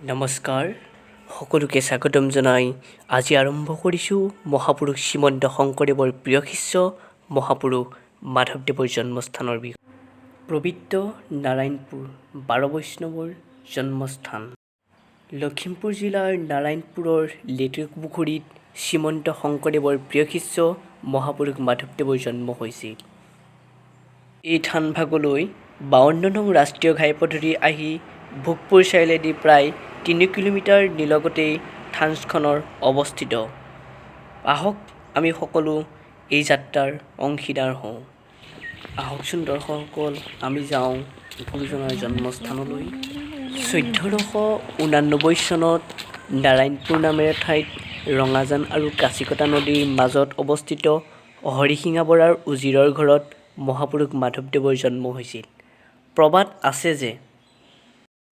নমস্কাৰ সকলোকে স্বাগতম জনাই আজি আৰম্ভ কৰিছোঁ মহাপুৰুষ শ্ৰীমন্ত শংকৰদেৱৰ প্ৰিয় শিষ্য মহাপুৰুষ মাধৱদেৱৰ জন্মস্থানৰ বিষয়ে। পবিত্ৰ নাৰায়ণপুৰ 12 বৈষ্ণৱৰ জন্মস্থান। লখিমপুৰ জিলাৰ নাৰায়ণপুৰৰ লেটেকুপুখুৰীত শ্ৰীমন্ত শংকৰদেৱৰ প্ৰিয় শিষ্য মহাপুৰুষ মাধৱদেৱৰ জন্ম হৈছিল। এই থানভাগলৈ 52 নং ৰাষ্ট্ৰীয় ঘাইপথেদি আহি ভোগপুৰ চাৰিআলিয়েদি প্ৰায় 3 কিলোমিটাৰ নিলগতেই থানখনৰ অৱস্থিত। আহক আমি সকলো এই যাত্ৰাৰ অংশীদাৰ হওঁ। আহকচোন দৰ্শকসকল, আমি যাওঁ গুৰুজনাৰ জন্মস্থানলৈ। 1489 চনত নাৰায়ণপুৰ নামেৰে ঠাইত ৰঙাজান আৰু কাছিকটা নদীৰ মাজত অৱস্থিত হৰিশিঙা বৰাৰ উজিৰৰ ঘৰত মহাপুৰুষ মাধৱদেৱৰ জন্ম হৈছিল। প্ৰবাদ আছে যে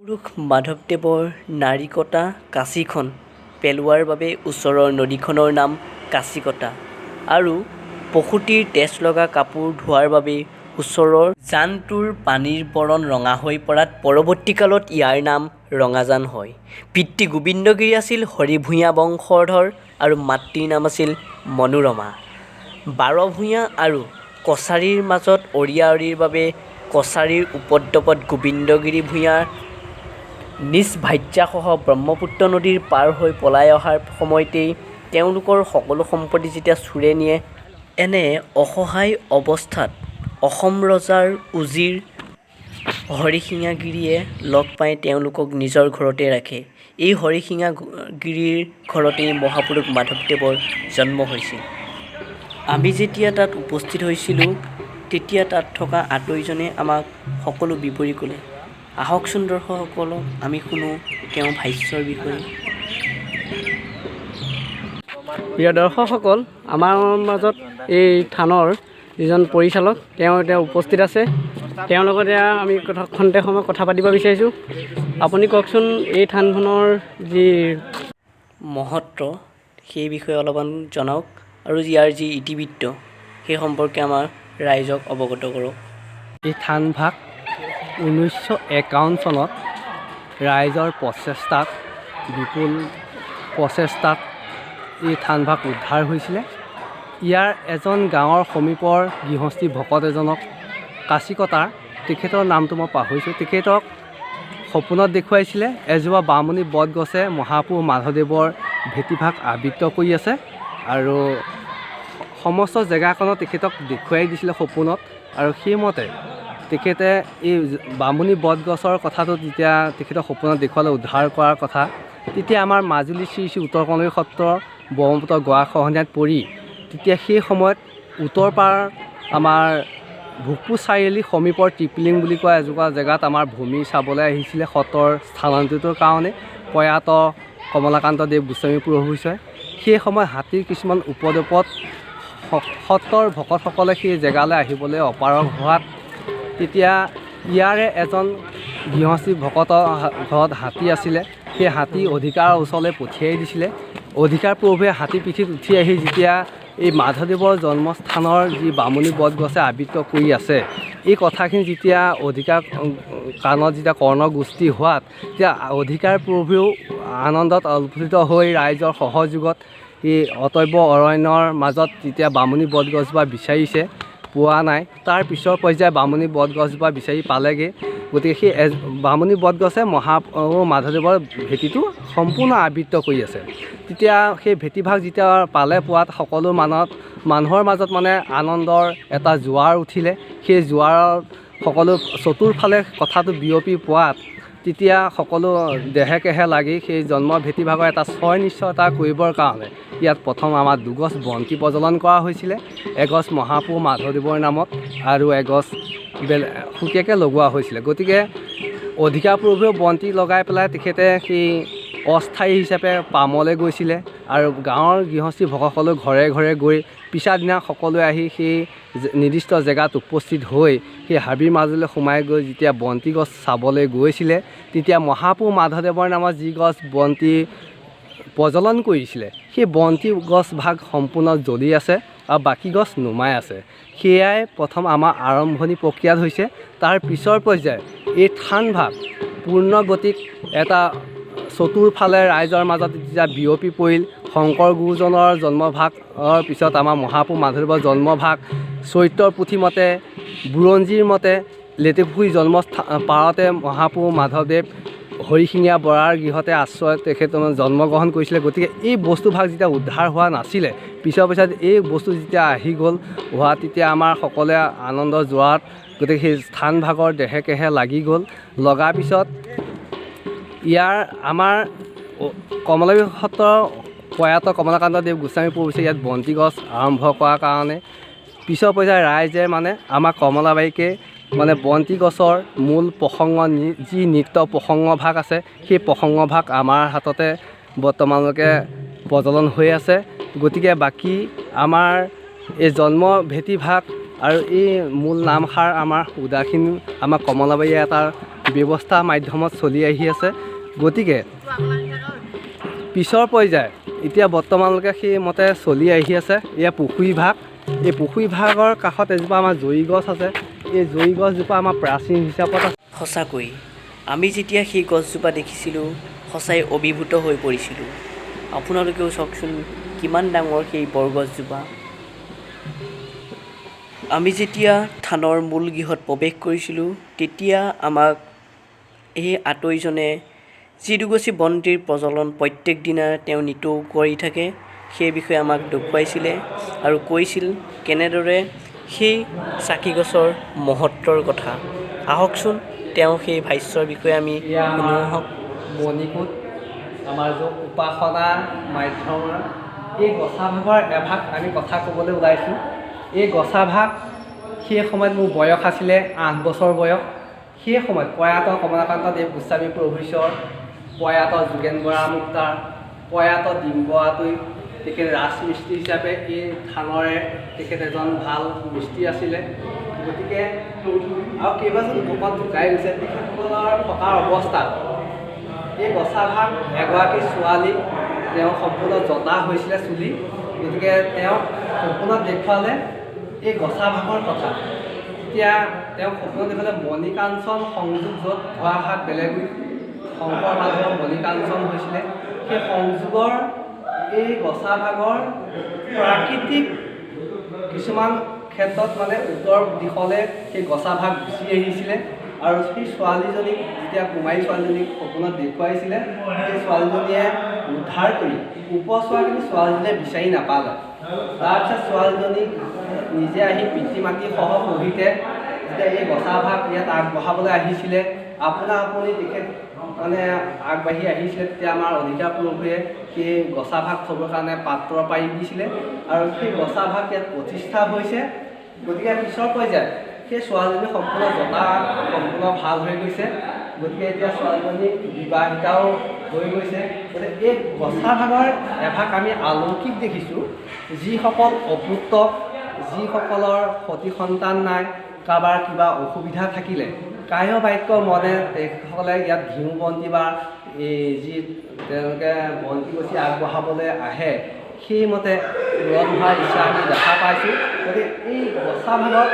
মহাপুৰুষ মাধৱদেৱৰ নাৰিকটা কাঁচিখন পেলোৱাৰ বাবে ওচৰৰ নদীখনৰ নাম কাছিকটা আৰু পশুটিৰ তেজ লগা কাপোৰ ধোৱাৰ বাবে ওচৰৰ জানটোৰ পানীৰ বৰণ ৰঙা হৈ পৰাত পৰৱৰ্তীকালত ইয়াৰ নাম ৰঙাজান হয়। পিতৃ গোবিন্দগিৰি আছিল হৰিভূঞা বংশধৰ আৰু মাতৃৰ নাম আছিল মনোৰমা। 12 ভূঞা আৰু কছাৰীৰ মাজত অৰিয়া অৰিৰ বাবে কছাৰীৰ উপদ্ৰৱত গোবিন্দগিৰি ভূঞাৰ নিজ ভাৰ্যাসহ ব্ৰহ্মপুত্ৰ নদীৰ পাৰ হৈ পলাই অহাৰ সময়তেই তেওঁলোকৰ সকলো সম্পত্তি যেতিয়া চোৰে নিয়ে, এনে অসহায় অৱস্থাত অসম ৰজাৰ উজিৰ হৰিশিঙাগিৰিয়ে লগ পাই তেওঁলোকক নিজৰ ঘৰতে ৰাখে। এই হৰিশিঙাগিৰিৰ ঘৰতেই মহাপুৰুষ মাধৱদেৱৰ জন্ম হৈছিল। আমি যেতিয়া তাত উপস্থিত হৈছিলোঁ, তেতিয়া তাত থকা আতৈজনে আমাক সকলো বিৱৰি ক'লে। আহকচোন দৰ্শকসকলক আমি শুনো তেওঁ ভাষ্যৰ বিষয়ে। প্ৰিয় দৰ্শকসকল, আমাৰ মাজত এই থানৰ যিজন পৰিচালক তেওঁ এতিয়া উপস্থিত আছে। তেওঁৰ লগতে আমি খন্তেক সময় কথা পাতিব বিচাৰিছোঁ। আপুনি কওকচোন, এই থানখনৰ যি মহত্ব সেই বিষয়ে অলপমান জনাওক আৰু ইয়াৰ যি ইতিবৃত্ত সেই সম্পৰ্কে আমাৰ ৰাইজক অৱগত কৰক। এই থানভাগ 1951 চনত ৰাইজৰ প্ৰচেষ্টাত বিপুল প্ৰচেষ্টাত এই থানভাগ উদ্ধাৰ হৈছিলে। ইয়াৰ এজন গাঁৱৰ সমীপৰ গৃহস্থী ভকত এজনক কাছিকটাৰ, তেখেতৰ নামটো মই পাহৰিছোঁ, তেখেতক সপোনত দেখুৱাইছিলে এজোপা বামুণী বটগছে মহাপুৰুষ মাধৱদেৱৰ ভেটিভাগ আবৃত কৰি আছে আৰু সমস্ত জেগাকণত তেখেতক দেখুৱাই দিছিলে সপোনত। আৰু সেইমতে তেখেতে এই বামুণী বটগছৰ কথাটো যেতিয়া তেখেতক সপোনত দেখুৱালে উদ্ধাৰ কৰাৰ কথা, তেতিয়া আমাৰ মাজুলী শ্ৰী শ্ৰী উত্তৰ কমলাবাৰী সত্ৰ ব্ৰহ্মপুত্ৰ গৰাখহনীয়াত পৰি তেতিয়া সেই সময়ত উত্তৰ পাৰ আমাৰ ভোগপুৰ চাৰিআলি সমীপৰ টিপিলিং বুলি কোৱা এজোপা জেগাত আমাৰ ভূমি চাবলৈ আহিছিলে সত্ৰৰ স্থানান্তৰিতৰ কাৰণে প্ৰয়াত কমলাকান্ত দেৱ গোস্বামী প্ৰভুছয়। সেই সময়ত হাতীৰ কিছুমান উপদ্ৰৱত সত্ৰৰ ভকতসকলে সেই জেগালৈ আহিবলৈ অপাৰগ হোৱাত তেতিয়া ইয়াৰে এজন গৃহস্থী ভকতৰ ঘৰত হাতী আছিলে। সেই হাতী অধিকাৰৰ ওচৰলৈ পঠিয়াই দিছিলে। অধিকাৰ প্ৰভুৱে হাতী পিঠিত উঠি আহি যেতিয়া এই মাধৱদেৱৰ জন্মস্থানৰ যি বামুণী বটগছে আবৃত কৰি আছে, এই কথাখিনি যেতিয়া অধিকাৰ কাণত যেতিয়া কৰ্ণগোষ্ঠী হোৱাত তেতিয়া অধিকাৰ প্ৰভুৱেও আনন্দত উৎফুল্লিত হৈ ৰাইজৰ সহযোগত এই অটব্য অৰণ্যৰ মাজত যেতিয়া বামুণী বটগছজোপা বিচাৰিছে, পোৱা নাই। তাৰ পিছৰ পৰ্যায়ে বামুণী বটগছজোপা বিচাৰি পালেগৈ। গতিকে সেই বামুণী বটগছে মহাপুৰুষ মাধৱদেৱৰ ভেটিটো সম্পূৰ্ণ আবৃত কৰি আছে। তেতিয়া সেই ভেটিভাগ যেতিয়া পালে, পোৱাত সকলো মানুহৰ মাজত মানে আনন্দৰ এটা জোৱাৰ উঠিলে। সেই জোৱাৰত সকলো চতুৰ্ফালে কথাটো বিয়পি পোৱাত তেতিয়া সকলো দেহে কেহে লাগি সেই জন্ম ভেটিভাগৰ এটা ছয় নিশ্চয়তা কৰিবৰ কাৰণে ইয়াত প্ৰথম আমাৰ দুগছ বন্তি প্ৰজ্বলন কৰা হৈছিলে। এগছ মহাপুৰুষ মাধৱদেৱৰ নামত আৰু এগছ সুকীয়াকৈ লগোৱা হৈছিলে। গতিকে অধিকাৰ প্ৰভুৱেও বন্তি লগাই পেলাই তেখেতে সেই অস্থায়ী হিচাপে পামলৈ গৈছিলে আৰু গাঁৱৰ গৃহস্থী ভকতসকলেও ঘৰে ঘৰে গৈ পিছৰ দিনা সকলোৱে আহি সেই নিৰ্দিষ্ট জেগাত উপস্থিত হৈ সেই হাবিৰ মাজলৈ সোমাই গৈ যেতিয়া বন্তি গছ চাবলৈ গৈছিলে, তেতিয়া মহাপুৰুষ মাধৱদেৱৰ নামত যি গছ বন্তি প্ৰজ্বলন কৰিছিলে সেই বন্তি গছ ভাগ সম্পূৰ্ণ জ্বলি আছে আৰু বাকী গছ নুমাই আছে। সেয়াই প্ৰথম আমাৰ আৰম্ভণি প্ৰক্ৰিয়াত হৈছে। তাৰ পিছৰ পৰ্যায়ে এই থানভাগ পূৰ্ণ গতিত এটা চতুৰ্ফালে ৰাইজৰ মাজত যেতিয়া বিয়পি পৰিল শংকৰ গুৰুজনৰ জন্মভাগৰ পিছত আমাৰ মহাপুৰুষ মাধৱদেৱৰ জন্মভাগ চৰিত্ৰৰ পুথিমতে বুৰঞ্জীৰ মতে লেটেকুপুখুৰী পাৰতে মহাপুৰুষ মাধৱদেৱ হৰিশিঙীয়া বৰাৰ গৃহতে আশ্ৰয় তেখেত জন্মগ্ৰহণ কৰিছিলে। গতিকে এই বস্তুভাগ যেতিয়া উদ্ধাৰ হোৱা নাছিলে পিছত এই বস্তু যেতিয়া আহি গ'ল তেতিয়া আমাৰ সকলোৱে আনন্দ যোৱাত গতিকে সেই স্থানভাগৰ দেহে কেহে লাগি গ'ল। লগাৰ পিছত ইয়াৰ আমাৰ কমলাবাৰী সত্ৰৰ প্ৰয়াত কমলাকান্ত দেৱ গোস্বামী প্ৰভুৱে ইয়াত বন্তি গছ আৰম্ভ কৰাৰ কাৰণে পিছৰ পৰ্যায়ত ৰাইজে মানে আমাৰ কমলাবাৰীকে মানে বন্তি গছৰ মূল প্ৰসংগ যি নৃত্য প্ৰসংগ ভাগ আছে সেই প্ৰসংগ ভাগ আমাৰ হাততে বৰ্তমানলৈকে প্ৰচলন হৈ আছে। গতিকে বাকী আমাৰ এই জন্ম ভেটি ভাগ আৰু এই মূল নামষাৰ আমাৰ উদাসীন আমাৰ কমলাবাৰীয়ে এটা ব্যৱস্থা মাধ্যমত চলি আহি আছে। গতিকে পিছৰ পৰ্যায় এতিয়া বৰ্তমানলৈকে সেইমতে চলি আহি আছে। এয়া পুখুৰী ভাগ, এই পুখুৰী ভাগৰ কাষত এজোপা আমাৰ জৰি গছ আছে। এই জৰি গছজোপা আমাৰ প্ৰাচীন হিচাপত আছে। সঁচাকৈ আমি যেতিয়া সেই গছজোপা দেখিছিলোঁ সঁচাই অভিভূত হৈ পৰিছিলোঁ। আপোনালোকেও চাওকচোন কিমান ডাঙৰ সেই বৰগছজোপা। আমি যেতিয়া থানৰ মূল গৃহত প্ৰৱেশ কৰিছিলোঁ তেতিয়া আমাক এই আতৰিজনে যি দুগছি বন্তিৰ প্ৰজ্বলন প্ৰত্যেক দিনা তেওঁ নিতৌ কৰি থাকে সেই বিষয়ে আমাক দেখুৱাইছিলে আৰু কৈছিল কেনেদৰে সেই চাকি গছৰ মহত্বৰ কথা। আহকচোন তেওঁ সেই ভাষ্যৰ বিষয়ে আমি শুনো আহক। মণিকূট আমাৰ য'ত উপাসনা মাধ্যমৰ এই গছাভাগৰ এভাগ আমি কথা ক'বলৈ ওলাইছোঁ। এই গছাভাগ সেই সময়ত মোৰ বয়স আছিলে 8 বছৰ বয়স। সেই সময়ত প্ৰয়াত কমলাকান্ত দেৱ গোস্বামী প্ৰভুশ্বৰ, প্ৰয়াত যোগেন বৰা মুক্তাৰ, প্ৰয়াত ডিম্ব আতৈ তেখেত ৰাজমিস্ত্ৰী হিচাপে এই থানৰে তেখেত এজন ভাল মিস্ত্ৰী আছিলে। গতিকে আৰু কেইবাজন ভকত ঢুকাই গৈছে। তেখেতসকলৰ থকাৰ অৱস্থাত এই গছাভাগ এগৰাকী ছোৱালী তেওঁ সম্পূৰ্ণ জতা হৈছিলে চুলি। গতিকে তেওঁ সম্পূৰ্ণ দেখুৱালে এই গছাভাগৰ কথা। এতিয়া তেওঁ সম্পূৰ্ণ দেখুৱালে মণিকাঞ্চন সংযোগ য'ত ধোৱা ভাগ বেলেগ শংকৰ মাধৱৰ মণিকাঞ্চন হৈছিলে। সেই সংযোগৰ এই গছাভাগৰ প্ৰাকৃতিক কিছুমান ক্ষেত্ৰত মানে উত্তৰ দিশলৈ সেই গছাভাগ গুচি আহিছিলে আৰু সেই ছোৱালীজনীক যেতিয়া কুমাৰী ছোৱালীজনীক সপোনত দেখুৱাইছিলে সেই ছোৱালীজনীয়ে উদ্ধাৰ কৰি উপচোৱা কিন্তু ছোৱালীজনীয়ে বিচাৰি নাপালে। তাৰপিছত ছোৱালীজনীক নিজে আহি পিতৃ মাতৃসহ সহিতে যেতিয়া এই গছাভাগ ইয়াত আগবঢ়াবলৈ আহিছিলে আপুনি তেখেত মানে আগবাঢ়ি আহিছিলে তেতিয়া আমাৰ অধিকাৰ প্ৰভুৱে সেই গছাভাগ থ'বৰ কাৰণে পাত্ৰ পাৰি দিছিলে আৰু সেই গছাভাগ ইয়াত প্ৰতিষ্ঠা হৈছে। গতিকে পিছৰ পৰ্যায়ত সেই ছোৱালীজনী সম্পূৰ্ণ জতা সম্পূৰ্ণ ভাল হৈ গৈছে। গতিকে এতিয়া ছোৱালীজনী বিবাহিতাও হৈ গৈছে। গতিকে এই গছাভাগৰ এভাগ আমি অলৌকিক দেখিছোঁ। যিসকল অপুত্ৰ, যিসকলৰ সতি সন্তান নাই, কাৰোবাৰ কিবা অসুবিধা থাকিলে কায় বাক্য মনে তেখেতসকলে ইয়াত ঘিউ বন্তি বা যি তেওঁলোকে বন্তি গছি আগবঢ়াবলৈ আহে সেইমতে পূৰণ হোৱাৰ ইচ্ছা আমি দেখা পাইছোঁ। গতিকে এই গছাভাগত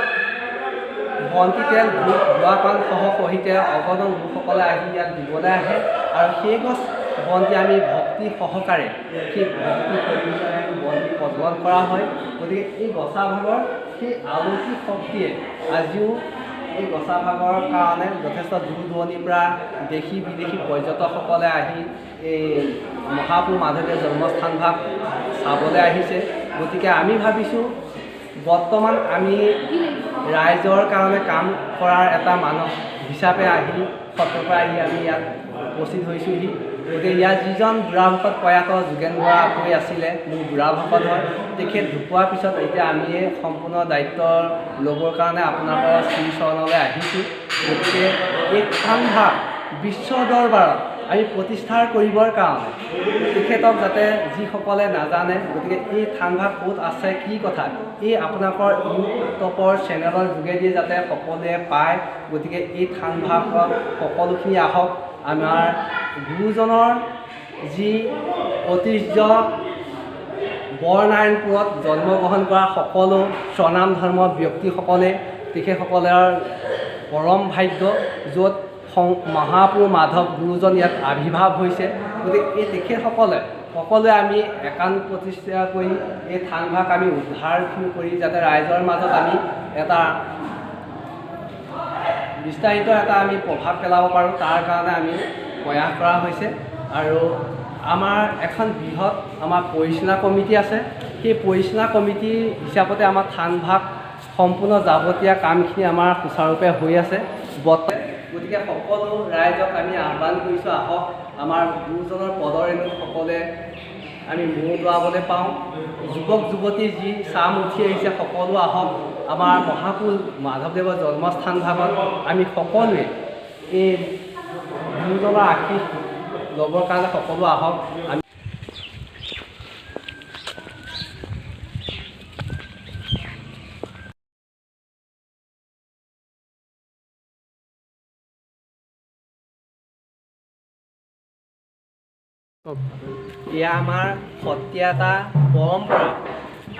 বন্তি তেল ধূপ ধোৱা পান সহ সহিতে অগণন লোকসকলে আহি ইয়াত দিবলৈ আহে আৰু সেই গছ বন্তি আমি ভক্তি সহকাৰে সেই ভক্তি বন্তি প্ৰজ্বলন কৰা হয়। গতিকে এই গছাভাগৰ সেই অলৌকিক শক্তিয়ে আজিও এই গছাভাগৰ কাৰণে যথেষ্ট দূৰ দূৰণিৰ পৰা দেশী বিদেশী পৰ্যটকসকলে আহি এই মহাপুৰুষ মাধৱদেৱৰ জন্মস্থানভাগ চাবলৈ আহিছে। গতিকে আমি ভাবিছোঁ বৰ্তমান আমি ৰাইজৰ কাৰণে কাম কৰাৰ এটা মানুহ হিচাপে আহি সত্ৰৰ পৰা আহি আমি ইয়াত উপস্থিত হৈছোঁহি। গতিকে ইয়াত যিজন বুঢ়াভকত প্ৰয়াত যোগেন বৰা আতৈ আছিলে মোৰ বুঢ়াভকত হয়। তেখেত ঢুকোৱাৰ পিছত এতিয়া আমিয়ে সম্পূৰ্ণ দায়িত্ব ল'বৰ কাৰণে আপোনালোকৰ শ্ৰীচৰণলৈ আহিছোঁ। গতিকে এই থানভাগ বিশ্ব দৰবাৰত আমি প্ৰতিষ্ঠাৰ কৰিবৰ কাৰণে তেখেতক যাতে যিসকলে নাজানে গতিকে এই থানভাগ ক'ত আছে কি কথা এই আপোনালোকৰ ইউটিউবৰ চেনেলৰ যোগেদিয়ে যাতে সকলোৱে পায়। গতিকে এই থানভাগত সকলোখিনি আহক। আমাৰ গুৰুজনৰ যি ঐতিহ্য বৰনাৰায়ণপুৰত জন্মগ্ৰহণ কৰা সকলো স্বনাম ধৰ্মৰ ব্যক্তিসকলে তেখেতসকলৰ পৰম ভাগ্য য'ত মহাপুৰুষ মাধৱ গুৰুজন ইয়াত আৱিৰ্ভাৱ হৈছে। গতিকে এই তেখেতসকলে সকলোৱে আমি একান্ত প্ৰতিষ্ঠা কৰি এই থানভাগ আমি উদ্ধাৰখিনি কৰি যাতে ৰাইজৰ মাজত আমি এটা বিস্তাৰিত এটা আমি প্ৰভাৱ পেলাব পাৰোঁ তাৰ কাৰণে আমি প্ৰয়াস কৰা হৈছে। আৰু আমাৰ এখন বৃহৎ আমাৰ পৰিচালনা কমিটি আছে। সেই পৰিচালনা কমিটি হিচাপতে আমাৰ থানভাগ সম্পূৰ্ণ যাৱতীয় কামখিনি আমাৰ সুচাৰুৰূপে হৈ আছে গতিকে সকলো ৰাইজক আমি আহ্বান কৰিছোঁ, আহক আমাৰ গুৰুজনৰ পদৰেণু সকলোৱে আমি মূৰ দোৱাবলৈ পাওঁ। যুৱক যুৱতী যি চাম উঠি আহিছে সকলো আহক আমাৰ মহাপুৰুষ মাধৱদেৱৰ জন্মস্থান ভাগত আমি সকলোৱে এই গুৰুজনৰ আশীষ ল'বৰ কাৰণে সকলো আহক। আমি এয়া আমাৰ সত্ৰীয়া এটা পৰম্পৰা।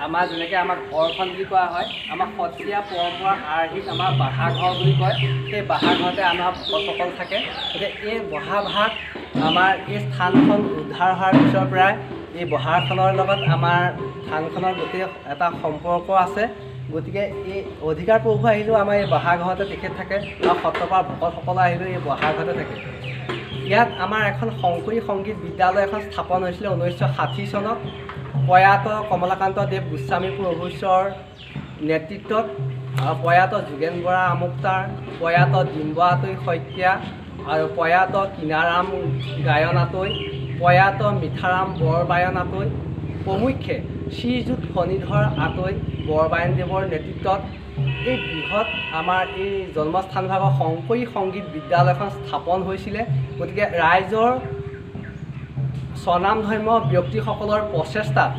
আমাৰ যেনেকৈ আমাৰ ঘৰখন বুলি কোৱা হয়, আমাৰ সত্ৰীয়া পৰম্পৰা আৰ্হিত আমাৰ বাহাঘৰ বুলি কয়। সেই বাহাঘৰতে আমাৰ ভকতসকল থাকে। গতিকে এই বহাভাগ আমাৰ এই স্থানখন উদ্ধাৰ হোৱাৰ পিছৰ পৰাই এই বহাখনৰ লগত আমাৰ থানখনৰ গোটেই এটা সম্পৰ্ক আছে। গতিকে এই অধিকাৰ প্ৰভু আহিলেও আমাৰ এই বহাঘৰতে তেখেত থাকে আৰু সত্ৰপাৰ ভকতসকল আহিলেও এই বহাঘৰতে থাকে। ইয়াত আমাৰ এখন শংকৰী সংগীত বিদ্যালয় এখন স্থাপন হৈছিলে 1960 চনত প্ৰয়াত কমলাকান্ত দেৱ গোস্বামী প্ৰভুশ্বৰ নেতৃত্বত। প্ৰয়াত যোগেন বৰা আমুক্তাৰ, প্ৰয়াত ডিম্বাতৈ শইকীয়া আৰু প্ৰয়াত কিনাৰাম গায়নাতৈ, প্ৰয়াত মিঠাৰাম বৰবায়নাতৈ প্ৰমুখ্যে শ্ৰীযুত ফণীধৰ আতৈ বৰবায়নদেৱৰ নেতৃত্বত এই বৃহৎ আমাৰ এই জন্মস্থান ভাগৰ শংকৰী সংগীত বিদ্যালয়খন স্থাপন হৈছিলে। গতিকে ৰাইজৰ স্বনামধন্য ব্যক্তিসকলৰ প্ৰচেষ্টাত,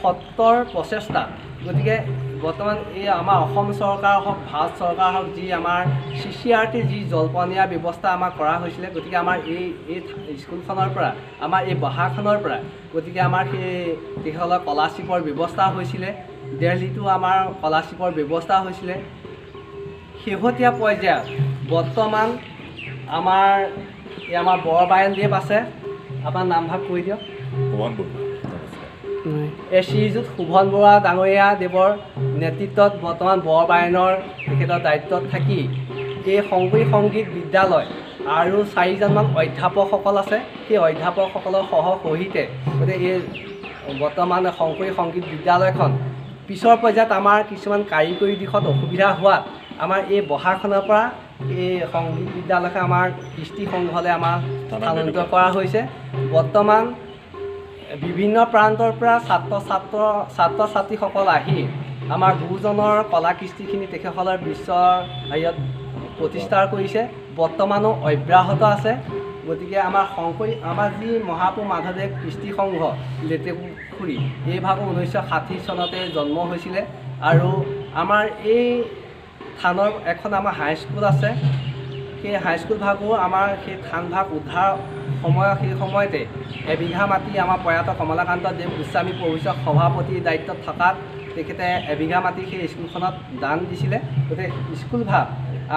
সত্ৰৰ প্ৰচেষ্টাত, গতিকে বৰ্তমান এই আমাৰ অসম চৰকাৰ হওক, ভাৰত চৰকাৰ হওক, যি আমাৰ CCRT যি জলপনীয়া ব্যৱস্থা আমাৰ কৰা হৈছিলে, গতিকে আমাৰ এই স্কুলখনৰ পৰা, আমাৰ এই বহাখনৰ পৰা গতিকে আমাৰ সেই তেখেতসকলৰ স্কলাৰশ্বিপৰ ব্যৱস্থা হৈছিলে। দিল্লীতো আমাৰ স্কলাৰশ্বিপৰ ব্যৱস্থা হৈছিলে। শেহতীয়া পৰ্যায়ত বৰ্তমান আমাৰ বৰবায়নদেৱ আছে। আপোনাৰ নামভাগ কৈ দিয়ক। শ্ৰীযুত শোভন বৰুৱা ডাঙৰীয়া দেৱৰ নেতৃত্বত বৰ্তমান বৰবায়নৰ তেখেতৰ দায়িত্বত থাকি এই শংকৰী সংগীত বিদ্যালয় আৰু 4জনমান অধ্যাপকসকল আছে। সেই অধ্যাপকসকলৰ সহিতে গতিকে এই বৰ্তমান শংকৰী সংগীত বিদ্যালয়খন পিছৰ পৰ্যায়ত আমাৰ কিছুমান কাৰিকৰী দিশত অসুবিধা হোৱাত আমাৰ এই বহাখনৰ পৰা এই সংগীত বিদ্যালয়খন আমাৰ কৃষ্টি সংঘলৈ আমাৰ স্থানান্তৰিত কৰা হৈছে। বৰ্তমান বিভিন্ন প্ৰান্তৰ পৰা ছাত্ৰ ছাত্ৰীসকল আহি আমাৰ গুৰুজনৰ কলা কৃষ্টিখিনি তেখেতসকলৰ বিশ্বৰ হেৰিয়ত প্ৰতিষ্ঠা কৰিছে, বৰ্তমানো অব্যাহত আছে। গতিকে আমাৰ আমাৰ যি মহাপুৰুষ মাধৱদেৱ কৃষ্টি সংঘ লেতেকুখুৰী এই ভাগৰ 1960 চনতে জন্ম হৈছিলে। আৰু আমাৰ এই থানৰ এখন আমাৰ হাইস্কুল আছে। সেই হাইস্কুল ভাগো আমাৰ সেই থানভাগ উদ্ধাৰ সেই সময়তে এবিঘা মাটি আমাৰ প্ৰয়াত কমলাকান্ত দেৱ গোস্বামী প্ৰভুশ্বৰ সভাপতিৰ দায়িত্বত থকাত তেখেতে এবিঘা মাটি সেই স্কুলখনত দান দিছিলে। গতিকে স্কুলভাগ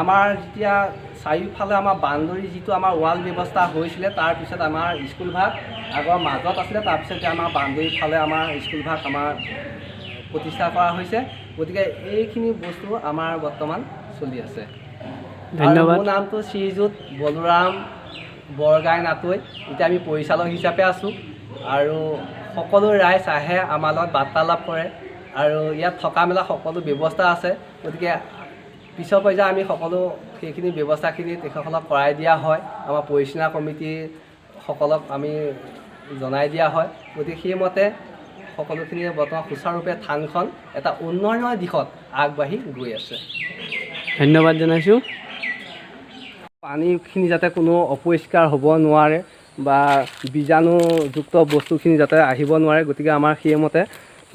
আমাৰ যেতিয়া চাৰিওফালে আমাৰ বাউণ্ডৰী যিটো আমাৰ ৱাল ব্যৱস্থা হৈছিলে, তাৰপিছত আমাৰ স্কুলভাগ আগৰ মাজত আছিলে, তাৰপিছতে আমাৰ বাউণ্ডৰীৰ ফালে আমাৰ স্কুলভাগ আমাৰ প্ৰতিষ্ঠা কৰা হৈছে। গতিকে এইখিনি বস্তু আমাৰ বৰ্তমান চলি আছে। ধন্যবাদ। মোৰ নামটো শ্ৰীযুত বলোৰাম বৰগাই নাটৈ। এতিয়া আমি পৰিচালক হিচাপে আছোঁ আৰু সকলো ৰাইজ আহে আমাৰ লগত বাৰ্তালাপ কৰে আৰু ইয়াত থকা মেলা সকলো ব্যৱস্থা আছে। গতিকে পিছৰ পৰ্যায়ত আমি সকলো সেইখিনি ব্যৱস্থাখিনি তেখেতসকলক কৰাই দিয়া হয়, আমাৰ পৰিচালনা কমিটিসকলক আমি জনাই দিয়া হয়। গতিকে সেইমতে সকলোখিনি বৰ্তমান সুচাৰুৰূপে থানখন এটা উন্নয়নৰ দিশত আগবাঢ়ি গৈ আছে। ধন্যবাদ জনাইছোঁ। পানীখিনি যাতে কোনো অপৰিষ্কাৰ হ'ব নোৱাৰে বা বীজাণুযুক্ত বস্তুখিনি যাতে আহিব নোৱাৰে, গতিকে আমাৰ সেইমতে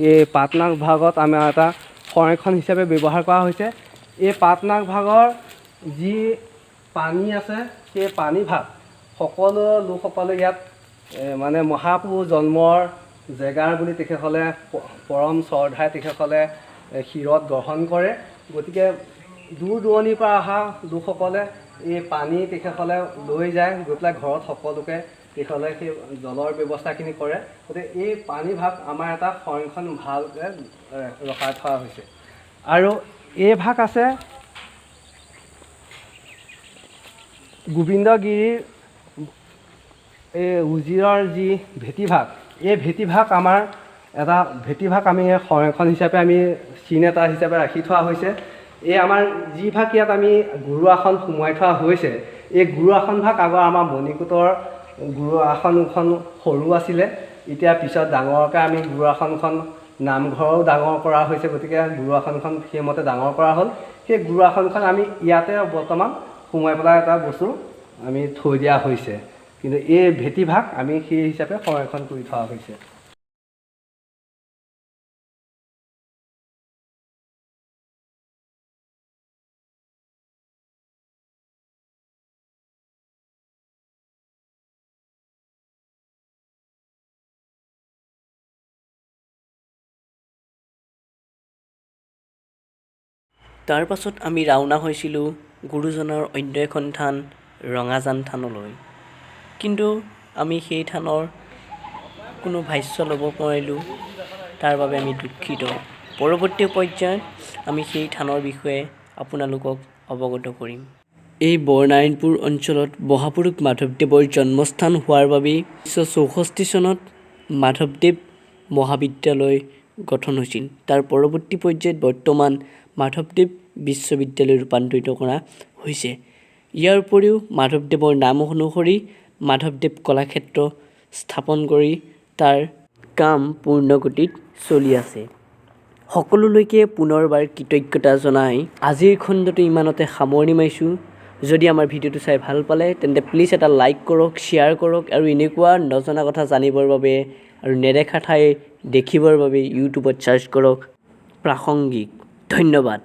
এই পাটনাক ভাগত আমাৰ এটা সংৰক্ষণ হিচাপে ব্যৱহাৰ কৰা হৈছে। এই পাটনাক ভাগৰ যি পানী আছে, সেই পানী ভাগ সকলো লোকসকলে ইয়াত মানে মহাপুৰুষ জন্মৰ জেগাৰ বুলি তেখেতসকলে পৰম শ্ৰদ্ধাই তেখেতসকলে শিৰত গ্ৰহণ কৰে। গতিকে দূৰ দূৰণিৰ পৰা অহা লোকসকলে এই পানী তেখেতসকলে লৈ যায়, গৈ পেলাই ঘৰত সকলোকে শেষলৈ সেই জলৰ ব্যৱস্থাখিনি কৰে। গতিকে এই পানীভাগ আমাৰ এটা সংৰক্ষণ ভালকৈ ৰখাই থোৱা হৈছে। আৰু এই ভাগ আছে গোবিন্দগিৰিৰ এই উজিৰৰ যি ভেটিভাগ, এই ভেটিভাগ আমাৰ এটা ভেটিভাগ আমি সংৰক্ষণ হিচাপে আমি চিন এটা হিচাপে ৰাখি থোৱা হৈছে। এই আমাৰ যি ভাগ ইয়াত আমি গুৰু আসন সোমোৱাই থোৱা হৈছে, এই গুৰু আসন ভাগ আগৰ আমাৰ মণিকূটৰ গুৰু আসনখন সৰু আছিলে, এতিয়া পিছত ডাঙৰকৈ আমি গুৰু আসনখন নামঘৰো ডাঙৰ কৰা হৈছে, গতিকে গুৰু আসনখন সেইমতে ডাঙৰ কৰা হ'ল। সেই গুৰু আসনখন আমি ইয়াতে বৰ্তমান সোমোৱাই পেলাই এটা বস্তু আমি থৈ দিয়া হৈছে, কিন্তু এই ভেটিভাগ আমি সেই হিচাপে সংৰক্ষণ কৰি থোৱা হৈছে। তাৰ পাছত আমি ৰাওনা হৈছিলোঁ গুৰুজনাৰ অন্য এখন থান ৰঙাজান থানলৈ। কিন্তু আমি সেই থানৰ কোনো ভাষ্য ল'ব নোৱাৰিলোঁ, তাৰ বাবে আমি দুঃখিত। পৰৱৰ্তী পৰ্যায়ত আমি সেই থানৰ বিষয়ে আপোনালোকক অৱগত কৰিম। এই বৰনাৰায়ণপুৰ অঞ্চলত মহাপুৰুষ মাধৱদেৱৰ জন্মস্থান হোৱাৰ বাবেই 1964 চনত মাধৱদেৱ মহাবিদ্যালয় গঠন হৈছিল। তাৰ পৰৱৰ্তী পৰ্যায়ত বৰ্তমান মাধৱদেৱ বিশ্ববিদ্যালয় ৰূপান্তৰিত কৰা হৈছে। ইয়াৰ উপৰিও মাধৱদেৱৰ নাম অনুসৰি মাধৱদেৱ কলাক্ষেত্ৰ স্থাপন কৰি তাৰ কাম পূৰ্ণগতিত চলি আছে। সকলোলৈকে পুনৰবাৰ কৃতজ্ঞতা জনাই আজিৰ খণ্ডটো ইমানতে সামৰণি মাৰিছোঁ। যদি আমাৰ ভিডিঅ'টো চাই ভাল পালে তেন্তে প্লিজ এটা লাইক কৰক, শ্বেয়াৰ কৰক, আৰু এনেকুৱা নজনা কথা জানিবৰ বাবে আৰু নেদেখা ঠাই দেখিবৰ বাবে ইউটিউবত চাৰ্চ কৰক প্ৰাসংগিক। ধন্যবাদ।